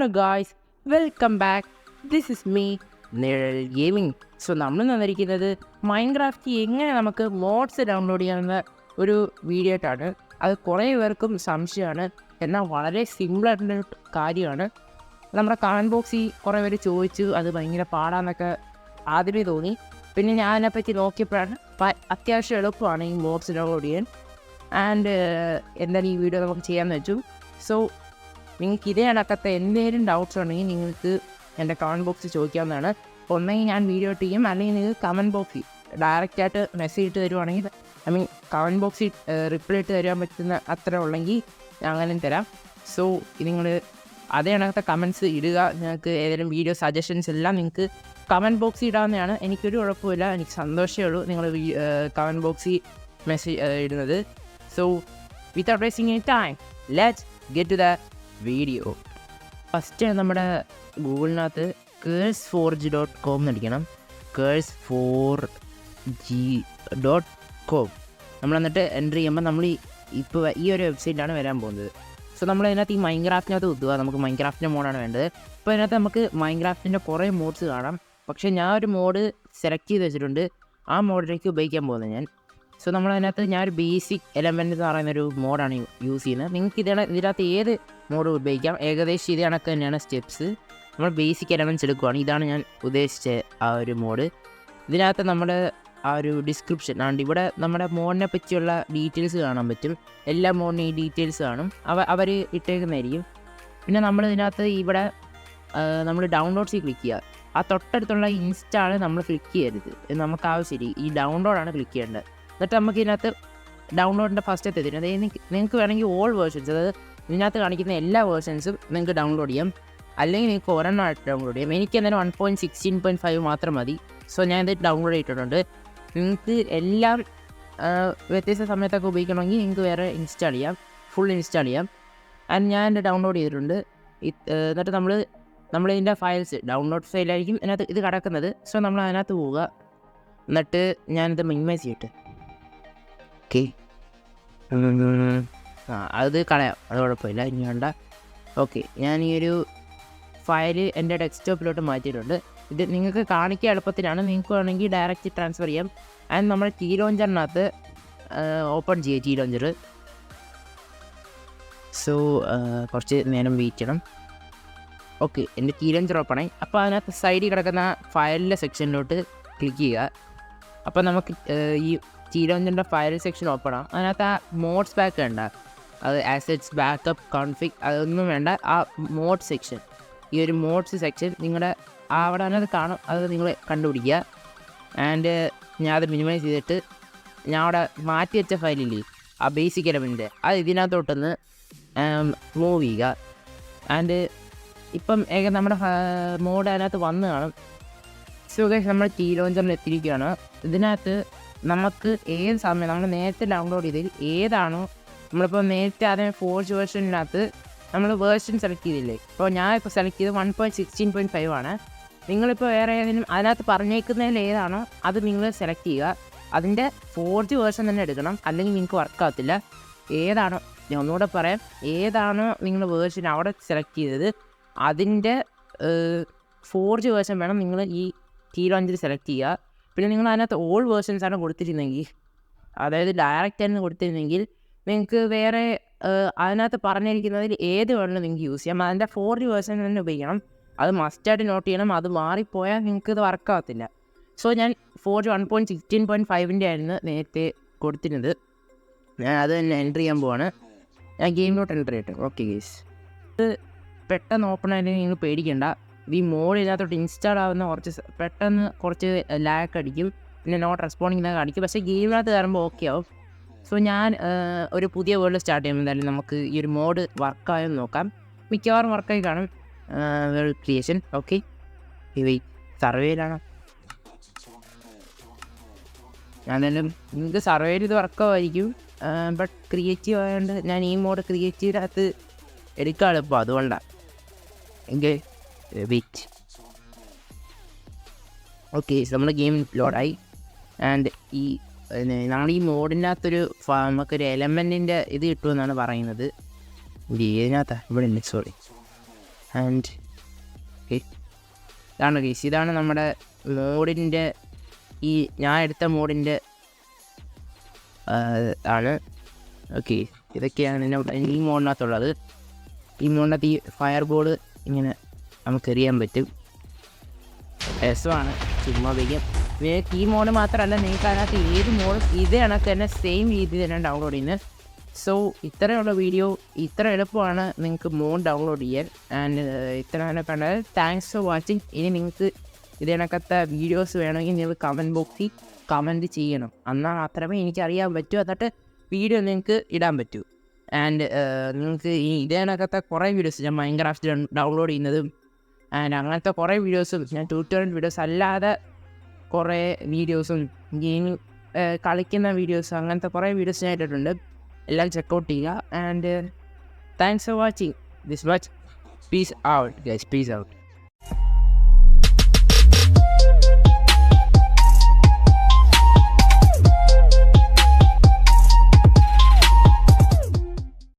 Hello guys, welcome back. This is me നിഴൽ gaming. So നമ്മൾ തന്നിരിക്കുന്നത് മൈൻക്രാഫ്റ്റ് എങ്ങനെ നമുക്ക് മോഡ്സ് ഡൗൺലോഡ് ചെയ്യാവുന്ന ഒരു വീഡിയോ ആയിട്ടാണ്. അത് കുറേ പേർക്കും സംശയമാണ്, എന്നാൽ വളരെ സിമ്പിളായിട്ടുള്ള കാര്യമാണ്. നമ്മുടെ കമൻറ്റ് ബോക്സിൽ കുറേ പേര് ചോദിച്ചു അത് ഭയങ്കര പാടാന്നൊക്കെ ആദ്യമേ തോന്നി. പിന്നെ ഞാൻ അതിനെപ്പറ്റി നോക്കിയപ്പോഴാണ് അത്യാവശ്യം എളുപ്പമാണ് ഈ മോഡ്സ് ഡൗൺലോഡ് ചെയ്യാൻ. ആൻഡ് എന്താണ് ഈ വീഡിയോ നമുക്ക് ചെയ്യാമെന്ന് വെച്ചു. സോ നിങ്ങൾക്ക് ഇതേ കണക്കത്തെ എന്തെങ്കിലും ഡൗട്ട്സ് ഉണ്ടെങ്കിൽ നിങ്ങൾക്ക് എൻ്റെ കമൻറ്റ് ബോക്സിൽ ചോദിക്കാവുന്നതാണ്. ഒന്നെങ്കിൽ ഞാൻ വീഡിയോ ചെയ്യും, അല്ലെങ്കിൽ നിങ്ങൾക്ക് കമൻറ്റ് ബോക്സിൽ ഡയറക്റ്റായിട്ട് മെസ്സേജ് ഇട്ട് തരുവാണെങ്കിൽ, കമൻറ്റ് ബോക്സിൽ റിപ്ലൈ ഇട്ട് തരാൻ പറ്റുന്ന അത്ര ഉള്ളെങ്കിൽ ഞാൻ അങ്ങനെ തരാം. സോ നിങ്ങൾ അതേ കണക്കത്തെ കമൻറ്റ്സ് ഇടുക. നിങ്ങൾക്ക് ഏതെങ്കിലും വീഡിയോ സജഷൻസ് എല്ലാം നിങ്ങൾക്ക് കമൻറ്റ് ബോക്സിൽ ഇടാവുന്നതാണ്. എനിക്കൊരു കുഴപ്പമില്ല, എനിക്ക് സന്തോഷമേ ഉള്ളൂ നിങ്ങൾ കമൻറ്റ് ബോക്സിൽ മെസ്സേജ് ഇടുന്നത്. So without wasting any time, let's get to the video. First നമ്മുടെ ഗൂഗിളിനകത്ത് curse4g.com എന്നടിക്കണം. curse4g.com നമ്മൾ എന്നിട്ട് എൻ്റർ ചെയ്യുമ്പോൾ നമ്മൾ ഇപ്പോൾ ഈ ഒരു വെബ്സൈറ്റാണ് വരാൻ പോകുന്നത്. സോ നമ്മൾ അതിനകത്ത് ഈ മൈൻക്രാഫ്റ്റിനകത്ത് കുത്തുക. നമുക്ക് മൈൻക്രാഫ്റ്റിൻ്റെ മോഡാണ് വേണ്ടത്. ഇപ്പോൾ അതിനകത്ത് നമുക്ക് മൈൻക്രാഫ്റ്റിൻ്റെ കുറേ മോഡ്സ് കാണാം. പക്ഷേ ഞാൻ ഒരു മോഡ് സെലക്ട് ചെയ്ത് വെച്ചിട്ടുണ്ട്. ആ മോഡിലേക്ക് ഉപയോഗിക്കാൻ പോകുന്നത് ഞാൻ. സോ നമ്മളതിനകത്ത് ഞാനൊരു ബേസിക് എലമെൻറ്റ് എന്ന് പറയുന്നൊരു മോഡാണ് യൂസ് ചെയ്യുന്നത്. നിങ്ങൾക്ക് ഇതിനകത്ത് ഏത് മോഡ് ഉപയോഗിക്കാം. ഏകദേശം ഇത് കണക്ക് തന്നെയാണ് സ്റ്റെപ്സ്. നമ്മൾ ബേസിക് എലമെൻറ്റ്സ് എടുക്കുകയാണ്. ഇതാണ് ഞാൻ ഉദ്ദേശിച്ച ആ ഒരു മോഡ്. ഇതിനകത്ത് നമ്മുടെ ആ ഒരു ഡിസ്ക്രിപ്ഷൻ ആണ്. ഇവിടെ നമ്മുടെ മോഡിനെ പറ്റിയുള്ള ഡീറ്റെയിൽസ് കാണാൻ പറ്റും. എല്ലാ മോഡിനും ഈ ഡീറ്റെയിൽസ് കാണും, അവർ ഇട്ടേക്കുന്നതായിരിക്കും. പിന്നെ നമ്മൾ ഇതിനകത്ത് ഇവിടെ നമ്മൾ ഡൗൺലോഡ്സിൽ ക്ലിക്ക് ചെയ്യുക. ആ തൊട്ടടുത്തുള്ള ഇൻസ്റ്റാൾ നമ്മൾ ക്ലിക്ക് ചെയ്യരുത്, നമുക്ക് ആവശ്യമില്ല. ഈ ഡൗൺലോഡാണ് ക്ലിക്ക് ചെയ്യേണ്ടത്. എന്നിട്ട് നമുക്ക് ഇതിനകത്ത് ഡൗൺലോഡിൻ്റെ ഫസ്റ്റ് എത്തിയിരുന്നു. അതായത് നിങ്ങൾക്ക് വേണമെങ്കിൽ ഓൾ വേർഷൻസ്, അതായത് ഇതിനകത്ത് കാണിക്കുന്ന എല്ലാ വേർഷൻസും നിങ്ങൾക്ക് ഡൗൺലോഡ് ചെയ്യാം. അല്ലെങ്കിൽ നിങ്ങൾക്ക് ഒരെണ്ണമായിട്ട് ഡൗൺലോഡ് ചെയ്യാം. എനിക്ക് എന്തായാലും 1.16.5 മാത്രം മതി. സോ ഞാൻ ഇത് ഡൗൺലോഡ് ചെയ്തിട്ടുണ്ട്. നിങ്ങൾക്ക് എല്ലാം വ്യത്യസ്ത സമയത്തൊക്കെ ഉപയോഗിക്കണമെങ്കിൽ നിങ്ങൾക്ക് വേറെ ഇൻസ്റ്റാൾ ചെയ്യാം, ഫുൾ ഇൻസ്റ്റാൾ ചെയ്യാം. ആൻഡ് ഞാൻ എൻ്റെ ഡൗൺലോഡ് ചെയ്തിട്ടുണ്ട്. എന്നിട്ട് നമ്മളിതിൻ്റെ ഫയൽസ് ഡൗൺലോഡ് ഫയലായിരിക്കും ഇതിനകത്ത് ഇത് കിടക്കുന്നത്. സോ നമ്മൾ അതിനകത്ത് പോവുക. എന്നിട്ട് ഞാനിത് മിനിമൈസ് ചെയ്തിട്ട് ഓക്കെ അത് കളയാം, അത് കുഴപ്പമില്ല, ഇനി വേണ്ട. ഓക്കെ, ഞാൻ ഈ ഒരു ഫയൽ എൻ്റെ ഡെസ്ക്ടോപ്പിലോട്ട് മാറ്റിയിട്ടുണ്ട്. ഇത് നിങ്ങൾക്ക് കാണിക്കുക എളുപ്പത്തിലാണ്. നിങ്ങൾക്ക് വേണമെങ്കിൽ ഡയറക്റ്റ് ട്രാൻസ്ഫർ ചെയ്യാം. ആൻഡ് നമ്മൾ കീ ലോഞ്ചറിനകത്ത് ഓപ്പൺ ചെയ്യുക കീ ലോഞ്ചർ. സോ കുറച്ച് നേരം വെയിറ്റ് ചെയ്യണം. ഓക്കെ, എൻ്റെ കീ ലോഞ്ചർ ഓപ്പണായി. അപ്പോൾ അതിനകത്ത് സൈഡിൽ കിടക്കുന്ന ഫയലിൻ്റെ സെക്ഷനിലോട്ട് ക്ലിക്ക് ചെയ്യുക. അപ്പോൾ നമുക്ക് ഈ കീ ലോഞ്ചറിൻ്റെ ഫയൽ സെക്ഷൻ ഓപ്പൺ ആവും. അതിനകത്ത് ആ മോഡ്സ് ബാക്ക് വേണ്ട, അത് ആസറ്റ്സ്, ബാക്കപ്പ്, കോൺഫിഗ്, അതൊന്നും വേണ്ട. ആ മോഡ് സെക്ഷൻ, ഈ ഒരു മോഡ്സ് സെക്ഷൻ നിങ്ങളുടെ അവിടെ അതിനകത്ത് കാണും. അത് നിങ്ങൾ കണ്ടുപിടിക്കുക. ആൻഡ് ഞാൻ അത് മിനിമൈസ് ചെയ്തിട്ട് ഞാൻ അവിടെ മാറ്റി വെച്ച ഫയലില്ലേ, ആ ബേസിക് എലമെൻറ്റ്, അത് ഇതിനകത്തോട്ടൊന്ന് മൂവ് ചെയ്യുക. ആൻഡ് ഇപ്പം നമ്മുടെ മോഡ് അതിനകത്ത് വന്ന് കാണും. സോ ഗൈസ്, നമ്മൾ കീ ലോഞ്ചറിൽ എത്തിയിരിക്കുകയാണ്. ഇതിനകത്ത് നമുക്ക് ഏത് സമയം നമ്മൾ നേരത്തെ ഡൗൺലോഡ് ചെയ്തതിൽ ഏതാണോ, നമ്മളിപ്പോൾ നേരത്തെ അതിന് 4G വേർഷനിനകത്ത് നമ്മൾ വേർഷൻ സെലക്ട് ചെയ്തില്ലേ. ഇപ്പോൾ ഞാൻ ഇപ്പോൾ സെലക്ട് ചെയ്ത് 1.16.5 ആണ്. നിങ്ങളിപ്പോൾ വേറെ ഏതെങ്കിലും അതിനകത്ത് പറഞ്ഞേക്കുന്നതിൽ ഏതാണോ അത് നിങ്ങൾ സെലക്ട് ചെയ്യുക. അതിൻ്റെ 4G വേർഷൻ തന്നെ എടുക്കണം, അല്ലെങ്കിൽ നിങ്ങൾക്ക് വർക്കാകത്തില്ല. ഏതാണോ, ഞാൻ ഒന്നുകൂടെ പറയാം, ഏതാണോ നിങ്ങൾ വേർഷൻ അവിടെ സെലക്ട് ചെയ്തത് അതിൻ്റെ 4G വേർഷൻ വേണം നിങ്ങൾ ഈ കീ ലോഞ്ചിൽ സെലക്ട് ചെയ്യുക. പിന്നെ നിങ്ങൾ അതിനകത്ത് ഓൾ വേർഷൻസാണ് കൊടുത്തിരുന്നെങ്കിൽ, അതായത് ഡയറക്റ്റ് ആയിരുന്നു കൊടുത്തിരുന്നെങ്കിൽ, നിങ്ങൾക്ക് വേറെ അതിനകത്ത് പറഞ്ഞിരിക്കുന്നതിൽ ഏത് വേണമെങ്കിലും നിങ്ങൾക്ക് യൂസ് ചെയ്യാം. അതിൻ്റെ 4G വേർഷൻ തന്നെ ഉപയോഗിക്കണം. അത് മസ്റ്റായിട്ട് നോട്ട് ചെയ്യണം. അത് മാറിപ്പോയാൽ നിങ്ങൾക്ക് ഇത് വർക്കാകത്തില്ല. സോ ഞാൻ 4G 1.16.5 ആയിരുന്നു നേരത്തെ കൊടുത്തിരുന്നത്. ഞാൻ അത് തന്നെ എൻ്റർ ചെയ്യാൻ പോവാണ്. ഞാൻ ഗെയിമിലോട്ട് എൻ്റർ ചെയ്യട്ടെ. ഓക്കെ ഗേസ്, ഇത് പെട്ടെന്ന് ഓപ്പൺ ആയിട്ട് നിങ്ങൾ പേടിക്കേണ്ട. ഈ മോഡ് ഇതിനകത്തോട്ട് ഇൻസ്റ്റാൾ ആവുന്ന പെട്ടെന്ന് കുറച്ച് ലാഗ് അടിക്കും, പിന്നെ നോട്ട് റെസ്പോണ്ടിങ് എന്നൊക്കെ അടിക്കും. പക്ഷേ ഗെയിമിനകത്ത് കയറുമ്പോൾ ഓക്കെ ആവും. സോ ഞാൻ ഒരു പുതിയ വേൾഡ് സ്റ്റാർട്ട് ചെയ്യുമ്പോൾ എന്തായാലും നമുക്ക് ഈ ഒരു മോഡ് വർക്കായെന്ന് നോക്കാം. മിക്കവാറും വർക്കായി കാണും. വേൾഡ് ക്രിയേഷൻ, ഓക്കെ, സർവേയിലാണ്. ഞാൻ എന്തായാലും നിങ്ങൾക്ക് സർവേയിൽ ഇത് വർക്കാവായിരിക്കും. ബട്ട് ക്രിയേറ്റീവ് ആയതുകൊണ്ട് ഞാൻ ഈ മോഡ് ക്രിയേറ്റീവിനകത്ത് എടുക്കാൻ എളുപ്പം, അതുകൊണ്ടാണ്. എങ്കിൽ വെയിറ്റ്. ഓക്കെ, നമ്മുടെ ഗെയിം ലോഡായി. ആൻഡ് നമ്മൾ ഈ മോഡിനകത്തൊരു നമുക്കൊരു എലമെൻറ്റിൻ്റെ ഇത് കിട്ടുമെന്നാണ് പറയുന്നത്. ഇതിനകത്താ ഇവിടെ ഉണ്ട്, സോറി. ആൻഡ് ഓക്കെ, ഇതാണ് ഗൈസ്, ഇതാണ് നമ്മുടെ മോഡിൻ്റെ, ഈ ഞാൻ എടുത്ത മോഡിൻ്റെ ആണ്. ഓക്കെ, ഇതൊക്കെയാണ് ഈ മോഡിനകത്തുള്ളത്. ഈ മോഡിനകത്ത് ഈ ഫയർ ബോൾ ഇങ്ങനെ നമുക്ക് എറിയാൻ പറ്റും. രസമാണ്, ചുമ്മാ വയ്ക്കാം. നിങ്ങൾക്ക് ഈ മോഡ് മാത്രമല്ല, നിങ്ങൾക്ക് അതിനകത്ത് ഏത് മോഡും ഇതേ കണക്ക് തന്നെ സെയിം രീതിയിൽ തന്നെ ഡൗൺലോഡ് ചെയ്യുന്നത്. സോ ഇത്രയുള്ള വീഡിയോ, ഇത്ര എളുപ്പമാണ് നിങ്ങൾക്ക് മോഡ് ഡൗൺലോഡ് ചെയ്യാൻ. ആൻഡ് ഇത്രയാണ് കണ്ടത്. Thanks for watching. ഇനി നിങ്ങൾക്ക് ഇത് കണക്കത്തെ വീഡിയോസ് വേണമെങ്കിൽ നിങ്ങൾ കമൻറ്റ് ബോക്സിൽ കമൻറ്റ് ചെയ്യണം. എന്നാൽ മാത്രമേ എനിക്കറിയാൻ പറ്റൂ, എന്നിട്ട് വീഡിയോ നിങ്ങൾക്ക് ഇടാൻ പറ്റൂ. ആൻഡ് നിങ്ങൾക്ക് ഈ ഇതേ കണക്കത്തെ കുറേ വീഡിയോസ് ഞാൻ മൈൻക്രാഫ്റ്റ് ഡൗൺലോഡ് ചെയ്യുന്നതും ആൻഡ് അങ്ങനത്തെ കുറേ വീഡിയോസും, ഞാൻ ട്യൂട്ടോറിയൽ വീഡിയോസ് അല്ലാതെ കുറേ വീഡിയോസും ഗെയിമിങ് കളിക്കുന്ന വീഡിയോസും അങ്ങനത്തെ കുറേ വീഡിയോസ് ഞാൻ ഇട്ടിട്ടുണ്ട്. എല്ലാം ചെക്കൗട്ട് ചെയ്യുക. And thanks for watching this much. Peace out guys, peace out.